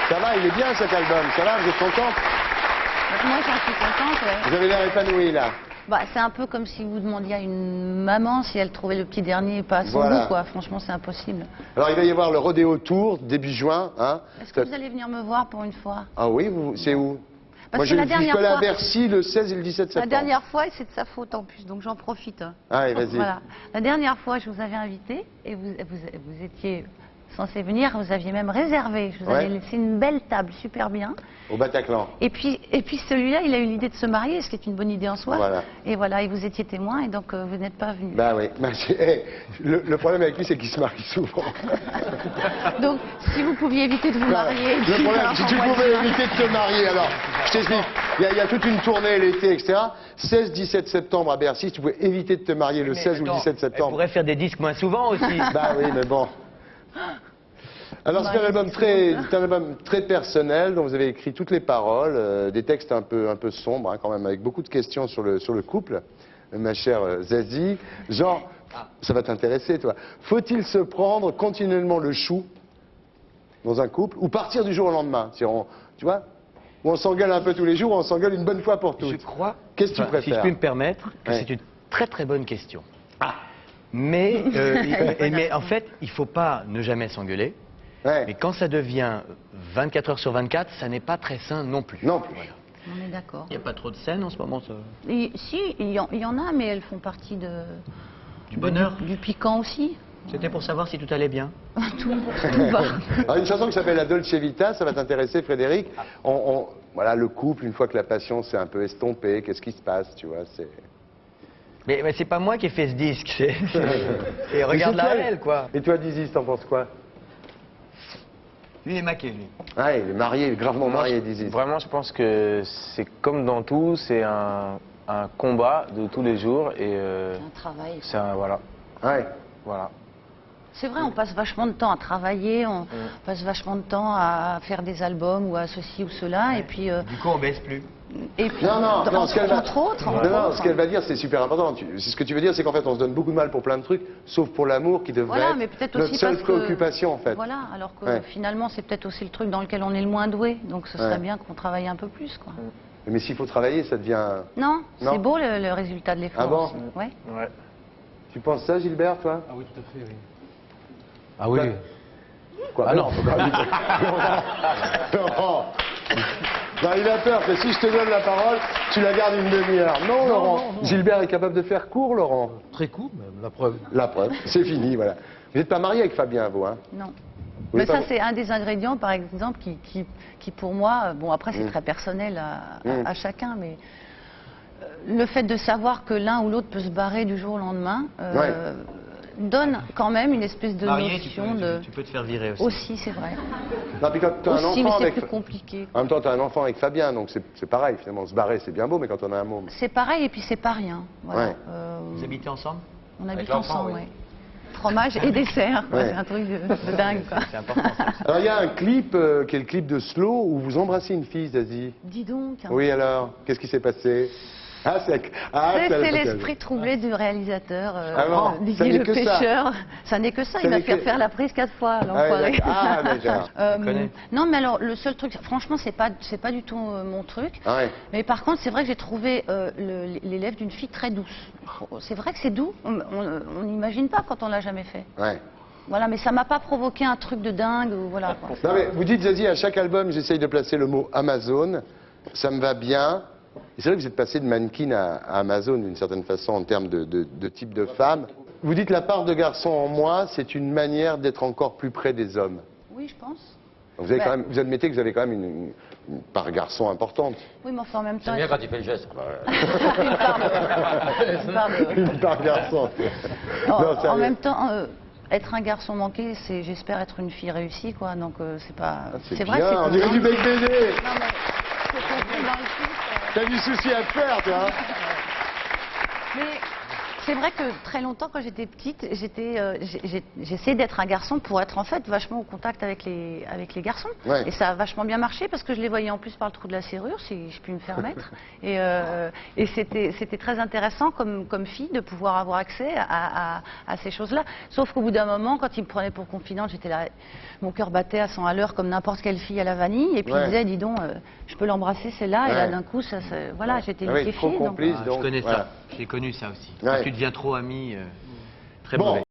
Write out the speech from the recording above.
Ça va, il est bien cet album. Ça va, vous êtes contente? Moi, j'en suis contente, ouais. Vous avez l'air épanoui là. Bah, c'est un peu comme si vous demandiez à une maman si elle trouvait le petit dernier pas à son Voilà. goût, quoi. Franchement, c'est impossible. Alors il va y avoir le Rodéo Tour début juin. Hein. Est-ce que vous allez venir me voir pour une fois? Ah oui, c'est où? Parce Moi que je la suis dernière collé à fois- Bercy le 16 et le 17 La septembre. dernière fois, et c'est de sa faute en plus, donc j'en profite. Allez, vas-y. Voilà. La dernière fois, je vous avais invité et vous étiez censé venir, vous aviez même réservé. Je vous avais laissé une belle table, super bien. Au Bataclan. Et puis celui-là, il a eu l'idée de se marier, ce qui est une bonne idée en soi. Voilà. Et voilà, et vous étiez témoin, et donc vous n'êtes pas venu. Bah oui. Bah, le problème avec lui, c'est qu'il se marie souvent. Donc, si vous pouviez éviter de vous marier... Le problème, si tu pouvais éviter de te marier, alors, je t'explique. Il y a toute une tournée l'été, etc. 16-17 septembre à Bercy, si tu pouvais éviter de te marier le 16 ou le 17 On septembre. pourrait faire des disques moins souvent aussi. Bah oui, mais bon. Alors c'est un album très personnel dont vous avez écrit toutes les paroles, des textes un peu sombres hein, quand même, avec beaucoup de questions sur le couple, ma chère Zazie. Genre, ça va t'intéresser toi, faut-il se prendre continuellement le chou dans un couple ou partir du jour au lendemain? Tu vois, ou on s'engueule un peu tous les jours, ou on s'engueule une bonne fois pour toutes. Je crois, Qu'est-ce que tu si préfères? je puis me permettre, que Ouais. c'est une très très bonne question. Mais, mais en fait, il ne faut pas ne jamais s'engueuler. Ouais. Mais quand ça devient 24 heures sur 24, ça n'est pas très sain non plus. Non plus. Voilà. On est d'accord. Il n'y a pas trop de scènes en ce moment, ça. Si, il y en a, mais elles font partie Du bonheur. du piquant aussi. C'était pour savoir si tout allait bien. Tout va. Alors, une chanson qui s'appelle La Dolce Vita, ça va t'intéresser Frédéric. Voilà, le couple, une fois que la passion s'est un peu estompée, qu'est-ce qui se passe, tu vois, c'est... Mais c'est pas moi qui ai fait ce disque, c'est regarde-la Mais c'est elle, quoi. Et toi, Dizzy, t'en penses quoi? Lui est maqué, lui. Ah, il est marié, il est gravement marié, Dizzy. Vraiment, je pense que c'est comme dans tout, c'est un combat de tous les jours et Un travail. c'est un voilà, Ouais. voilà. C'est vrai, on passe vachement de temps à travailler, on passe vachement de temps à faire des albums ou à ceci ou cela, et puis... Du coup, on baisse plus. et puis Non, ce qu'elle va... entre autres, ce qu'elle va dire, c'est super important. C'est ce que tu veux dire, c'est qu'en fait, on se donne beaucoup de mal pour plein de trucs, sauf pour l'amour qui devrait Voilà, mais être peut-être notre aussi seule parce que... préoccupation, en fait. Voilà, alors que Ouais. finalement, c'est peut-être aussi le truc dans lequel on est le moins doué, donc ce serait Ouais. bien qu'on travaille un peu plus, quoi. Mais s'il faut travailler, ça devient... Non, Non. c'est beau le résultat de l'effort. Ah bon aussi. Ouais. Ouais. Tu penses ça, Gilbert, toi? Ah oui, tout à fait, oui. Ah oui. Quoi? Ah non. faut pas dire. Laurent. Non, il a peur que si je te donne la parole, tu la gardes une demi-heure. Non, Laurent. non. Gilbert est capable de faire court, Laurent. Très court, même, la preuve. La preuve, c'est fini, voilà. Vous n'êtes pas marié avec Fabien, vous, hein? Non. Vous Mais êtes pas- ça, c'est un des ingrédients, par exemple, qui pour moi, bon, après, c'est très personnel à chacun, mais le fait de savoir que l'un ou l'autre peut se barrer du jour au lendemain donne quand même une espèce de Marié, notion de... tu peux te faire virer aussi. Aussi, c'est vrai. Non, puis quand tu as un Aussi, mais enfant c'est avec... plus compliqué. En même temps, tu as un enfant avec Fabien, donc c'est pareil, finalement. Se barrer, c'est bien beau, mais quand on a un môme... C'est pareil, et puis c'est pas rien. Voilà. Ouais. Vous habitez ensemble? On habite l'enfant, ensemble, oui. ouais. Fromage et dessert, quoi. Ouais. C'est un truc de dingue, quoi. C'est important, ça. Alors, il y a un clip, qui est le clip de Slow, où vous embrassez une fille, Zazie. Dis donc. Hein. Oui, alors, qu'est-ce qui s'est passé? Ah, C'est l'esprit troublé du réalisateur, Ah bon, ça Didier n'est le que ça. pêcheur. Ça n'est que ça, Ça il m'a n'est fait que- refaire la prise 4 fois, Ah, l'enfoiré. d'accord. Ah, d'accord. connais. Non, mais alors, le seul truc, franchement, c'est pas du tout mon truc. Ah ouais. Mais par contre, c'est vrai que j'ai trouvé les lèvres d'une fille très douce. C'est vrai que c'est doux, on n'imagine pas quand on l'a jamais fait. Ouais. Voilà, mais ça m'a pas provoqué un truc de dingue, ou voilà, quoi. Non, mais vous dites, Zazie, à chaque album, j'essaye de placer le mot Amazon. Ça me va bien. Et c'est vrai que vous êtes passé de mannequin à Amazon d'une certaine façon en termes de type de femme. Vous dites la part de garçon en moi, c'est une manière d'être encore plus près des hommes. Oui, je pense. Donc vous, avez Ben- quand même, vous admettez que vous avez quand même une part garçon importante. Oui, mais enfin, en même temps... J'aime bien quand il fait le geste. Une part garçon. Non, En sérieux. même temps, être un garçon manqué, c'est, j'espère, être une fille réussie, quoi. Donc c'est pas. C'est vrai que bien, c'est on dirait du bec baiser. Non, mais c'est compris dans le titre, T'as du souci à te faire, toi. Hein. Mais c'est vrai que très longtemps, quand j'étais petite, j'essayais d'être un garçon pour être en fait vachement au contact avec les garçons. Ouais. Et ça a vachement bien marché parce que je les voyais en plus par le trou de la serrure, si je puis me permettre. Et c'était très intéressant comme fille de pouvoir avoir accès à ces choses-là. Sauf qu'au bout d'un moment, quand ils me prenaient pour confidente, j'étais là, mon cœur battait à 100 à l'heure comme n'importe quelle fille à la vanille. Et puis ils disaient, dis donc, je peux l'embrasser celle-là. Et là, d'un coup, voilà, j'étais Ah oui, liquéfiée. trop complice. Ah, donc, je connais voilà. ça. J'ai connu ça aussi. Ouais. Quand tu deviens trop ami, très Bon. mauvais.